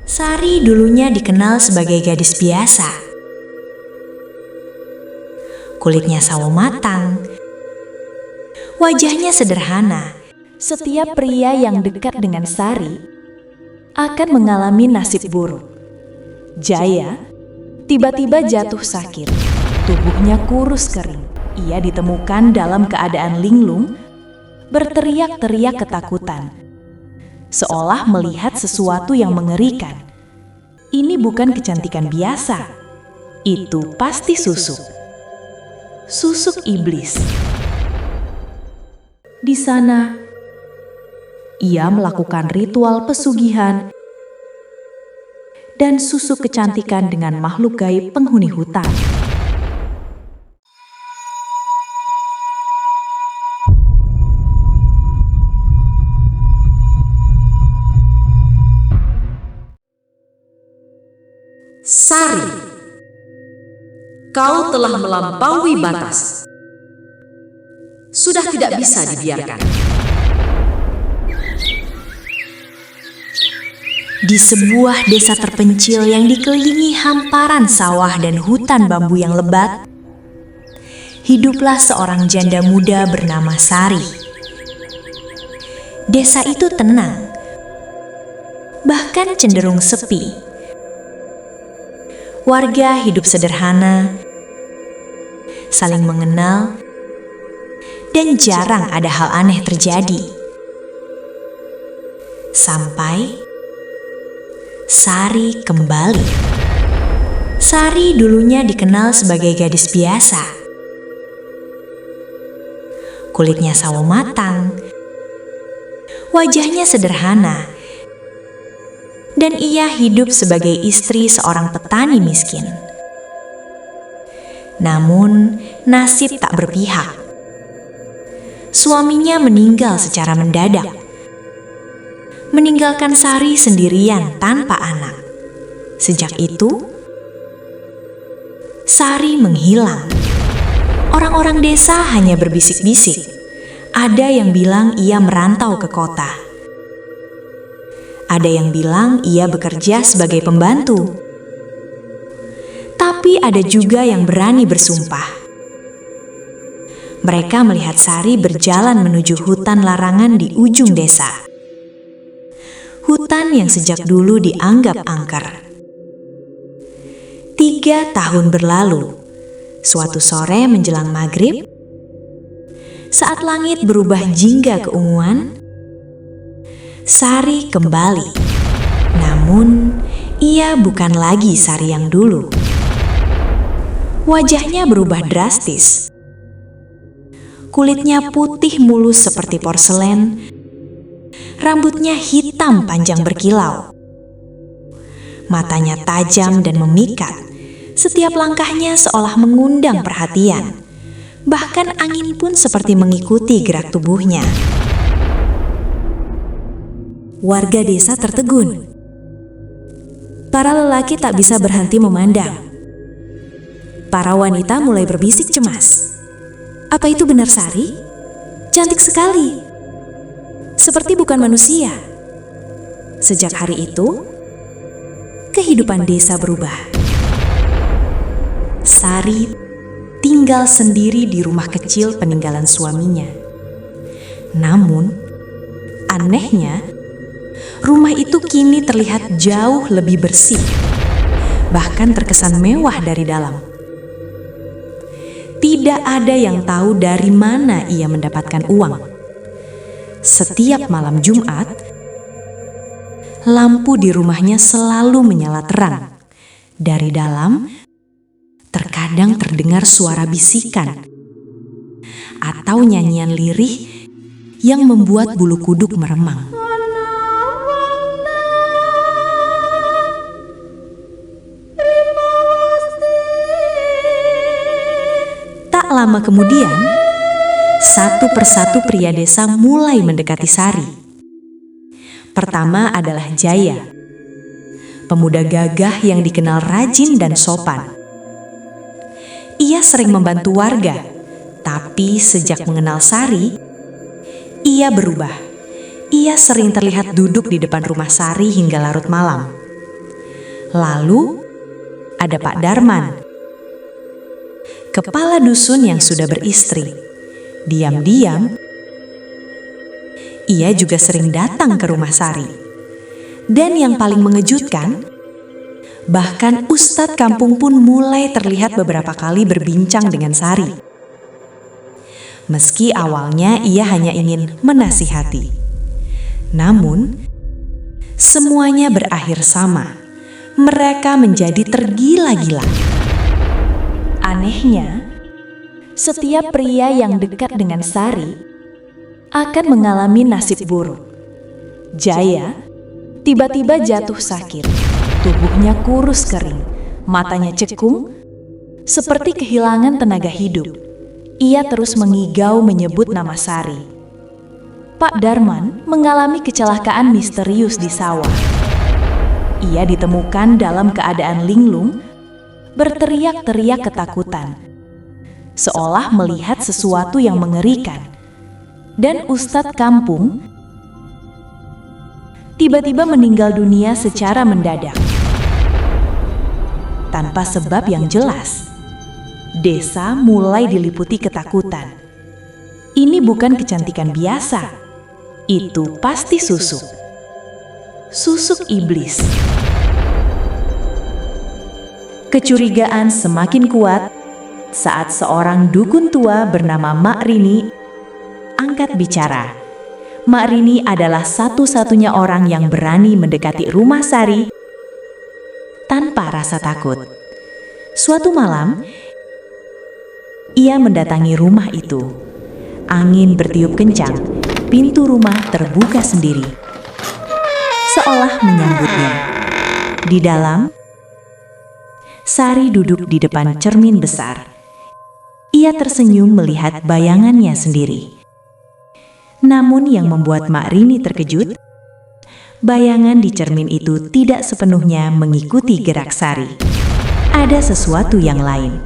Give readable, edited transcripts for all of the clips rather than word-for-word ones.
Sari dulunya dikenal sebagai gadis biasa. Kulitnya sawo matang, wajahnya sederhana. Setiap pria yang dekat dengan Sari akan mengalami nasib buruk. Jaya tiba-tiba jatuh sakit. Tubuhnya kurus kering. Ia ditemukan dalam keadaan linglung, berteriak-teriak ketakutan, seolah melihat sesuatu yang mengerikan. Ini bukan kecantikan biasa. Itu pasti susuk. Susuk iblis. Di sana, ia melakukan ritual pesugihan dan susuk kecantikan dengan makhluk gaib penghuni hutan. Sari, kau telah melampaui batas. Sudah tidak bisa dibiarkan. Di sebuah desa terpencil yang dikelilingi hamparan sawah dan hutan bambu yang lebat, hiduplah seorang janda muda bernama Sari. Desa itu tenang, bahkan cenderung sepi. Warga hidup sederhana, saling mengenal, dan jarang ada hal aneh terjadi. Sampai Sari kembali. Sari dulunya dikenal sebagai gadis biasa. Kulitnya sawo matang, wajahnya sederhana, dan ia hidup sebagai istri seorang petani miskin. Namun, nasib tak berpihak. Suaminya meninggal secara mendadak, meninggalkan Sari sendirian tanpa anak. Sejak itu, Sari menghilang. Orang-orang desa hanya berbisik-bisik. Ada yang bilang ia merantau ke kota. Ada yang bilang ia bekerja sebagai pembantu. Tapi ada juga yang berani bersumpah. Mereka melihat Sari berjalan menuju hutan larangan di ujung desa. Hutan yang sejak dulu dianggap angker. 3 tahun berlalu. Suatu sore menjelang maghrib, saat langit berubah jingga keunguan, Sari kembali. Namun, ia bukan lagi Sari yang dulu. Wajahnya berubah drastis. Kulitnya putih mulus seperti porselen. Rambutnya hitam panjang berkilau. Matanya tajam dan memikat. Setiap langkahnya seolah mengundang perhatian. Bahkan angin pun seperti mengikuti gerak tubuhnya. Warga desa tertegun. Para lelaki tak bisa berhenti memandang. Para wanita mulai berbisik cemas. Apa itu benar Sari? Cantik sekali. Seperti bukan manusia. Sejak hari itu, kehidupan desa berubah. Sari tinggal sendiri di rumah kecil peninggalan suaminya. Namun, anehnya, rumah itu kini terlihat jauh lebih bersih, bahkan terkesan mewah dari dalam. Tidak ada yang tahu dari mana ia mendapatkan uang. Setiap malam Jumat, lampu di rumahnya selalu menyala terang. Dari dalam, terkadang terdengar suara bisikan atau nyanyian lirih yang membuat bulu kuduk meremang. Tak lama kemudian, satu persatu pria desa mulai mendekati Sari. Pertama adalah Jaya, pemuda gagah yang dikenal rajin dan sopan. Ia sering membantu warga, tapi sejak mengenal Sari, ia berubah. Ia sering terlihat duduk di depan rumah Sari hingga larut malam. Lalu ada Pak Darman, kepala dusun yang sudah beristri. Diam-diam, ia juga sering datang ke rumah Sari. Dan yang paling mengejutkan, bahkan Ustadz kampung pun mulai terlihat beberapa kali berbincang dengan Sari. Meski awalnya ia hanya ingin menasihati. Namun, semuanya berakhir sama. Mereka menjadi tergila-gila. Anehnya, setiap pria yang dekat dengan Sari akan mengalami nasib buruk. Jaya tiba-tiba jatuh sakit, tubuhnya kurus kering, matanya cekung, seperti kehilangan tenaga hidup. Ia terus mengigau menyebut nama Sari. Pak Darman mengalami kecelakaan misterius di sawah. Ia ditemukan dalam keadaan linglung, berteriak-teriak ketakutan, seolah melihat sesuatu yang mengerikan. Dan Ustadz kampung tiba-tiba meninggal dunia secara mendadak. Tanpa sebab yang jelas, desa mulai diliputi ketakutan. Ini bukan kecantikan biasa, itu pasti susuk. Susuk iblis. Kecurigaan semakin kuat saat seorang dukun tua bernama Mak Rini angkat bicara. Mak Rini adalah satu-satunya orang yang berani mendekati rumah Sari tanpa rasa takut. Suatu malam, ia mendatangi rumah itu. Angin bertiup kencang, pintu rumah terbuka sendiri, seolah menyambutnya. Di dalam, Sari duduk di depan cermin besar. Ia tersenyum melihat bayangannya sendiri. Namun yang membuat Mak Rini terkejut, bayangan di cermin itu tidak sepenuhnya mengikuti gerak Sari. Ada sesuatu yang lain.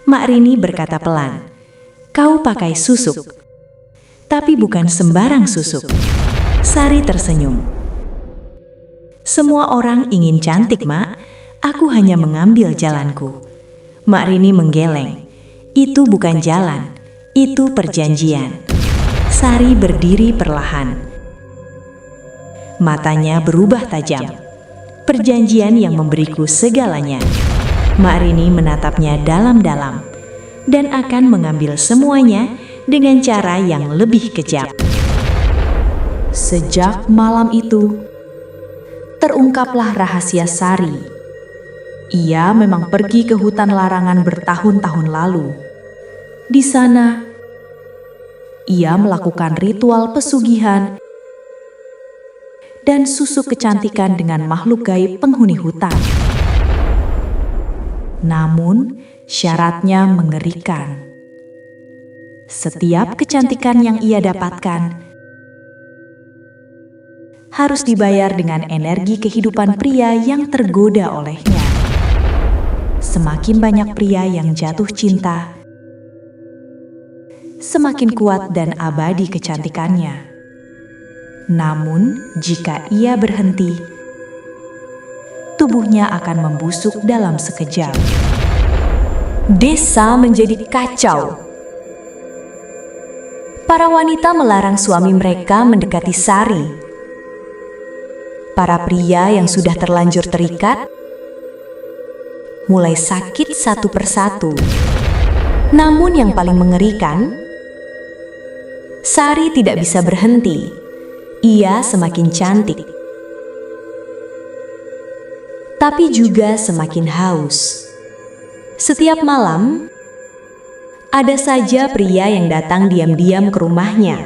Mak Rini berkata pelan, "Kau pakai susuk." Tapi bukan sembarang susuk. Sari tersenyum. "Semua orang ingin cantik, Mak. Aku hanya mengambil jalanku." Mak Rini menggeleng. "Itu bukan jalan, itu perjanjian." Sari berdiri perlahan. Matanya berubah tajam. "Perjanjian yang memberiku segalanya." Mak Rini menatapnya dalam-dalam dan akan mengambil semuanya dengan cara yang lebih kejam. Sejak malam itu, terungkaplah rahasia Sari. Ia memang pergi ke hutan larangan bertahun-tahun lalu. Di sana, ia melakukan ritual pesugihan dan susuk kecantikan dengan makhluk gaib penghuni hutan. Namun, syaratnya mengerikan. Setiap kecantikan yang ia dapatkan harus dibayar dengan energi kehidupan pria yang tergoda olehnya. Semakin banyak pria yang jatuh cinta, semakin kuat dan abadi kecantikannya. Namun, jika ia berhenti, tubuhnya akan membusuk dalam sekejap. Desa menjadi kacau. Para wanita melarang suami mereka mendekati Sari. Para pria yang sudah terlanjur terikat mulai sakit satu persatu. Namun yang paling mengerikan, Sari tidak bisa berhenti. Ia semakin cantik, tapi juga semakin haus. Setiap malam, ada saja pria yang datang diam-diam ke rumahnya,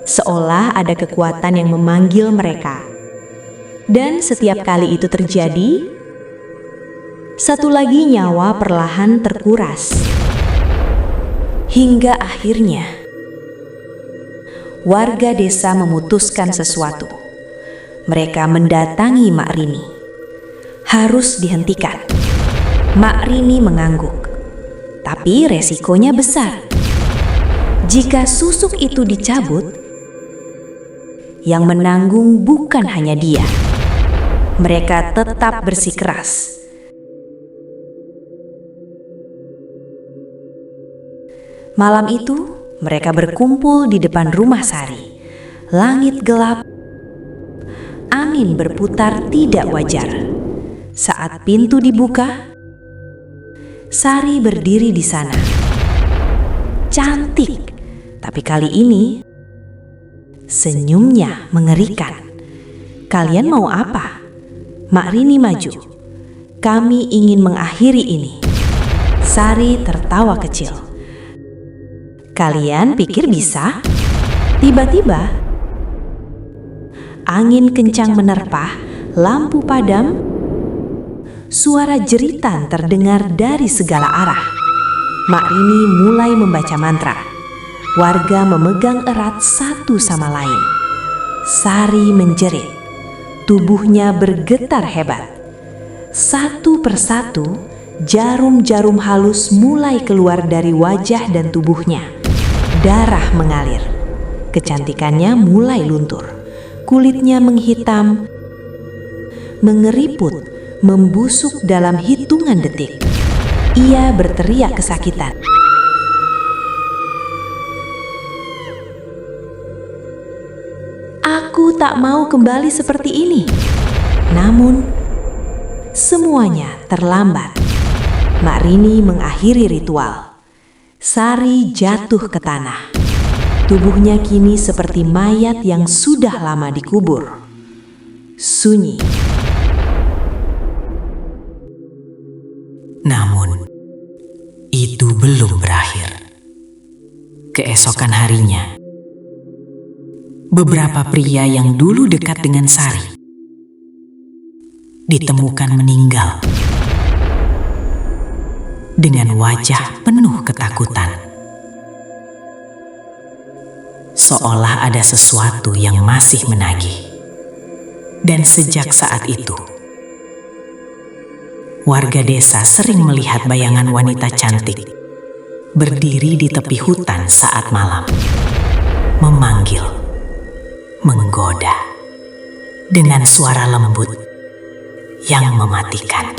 seolah ada kekuatan yang memanggil mereka. Dan setiap kali itu terjadi, satu lagi nyawa perlahan terkuras. Hingga akhirnya, warga desa memutuskan sesuatu. Mereka mendatangi Mak Rini. Harus dihentikan. Mak Rini mengangguk. Tapi resikonya besar. Jika susuk itu dicabut, yang menanggung bukan hanya dia, mereka tetap bersikeras. Malam itu, mereka berkumpul di depan rumah Sari. Langit gelap, angin berputar tidak wajar. Saat pintu dibuka, Sari berdiri di sana. Cantik, tapi kali ini senyumnya mengerikan. Kalian mau apa? Mak Rini maju. Kami ingin mengakhiri ini. Sari tertawa kecil. Kalian pikir bisa? Tiba-tiba, angin kencang menerpa, lampu padam, suara jeritan terdengar dari segala arah. Mak Rini mulai membaca mantra. Warga memegang erat satu sama lain. Sari menjerit. Tubuhnya bergetar hebat. Satu persatu, jarum-jarum halus mulai keluar dari wajah dan tubuhnya. Darah mengalir. Kecantikannya mulai luntur. Kulitnya menghitam, mengeriput, membusuk dalam hitungan detik. Ia berteriak kesakitan. Aku tak mau kembali seperti ini. Namun, semuanya terlambat. Mak Rini mengakhiri ritual. Sari jatuh ke tanah. Tubuhnya kini seperti mayat yang sudah lama dikubur. Sunyi. Namun, itu belum berakhir. Keesokan harinya, beberapa pria yang dulu dekat dengan Sari ditemukan meninggal dengan wajah penuh ketakutan. Seolah ada sesuatu yang masih menagih. Dan sejak saat itu, warga desa sering melihat bayangan wanita cantik berdiri di tepi hutan saat malam, memanggil, menggoda, dengan suara lembut yang mematikan.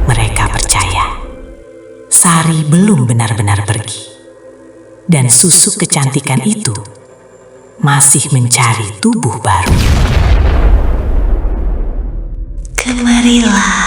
Mereka percaya Sari belum benar-benar pergi, dan susuk kecantikan itu masih mencari tubuh baru. Kemarilah.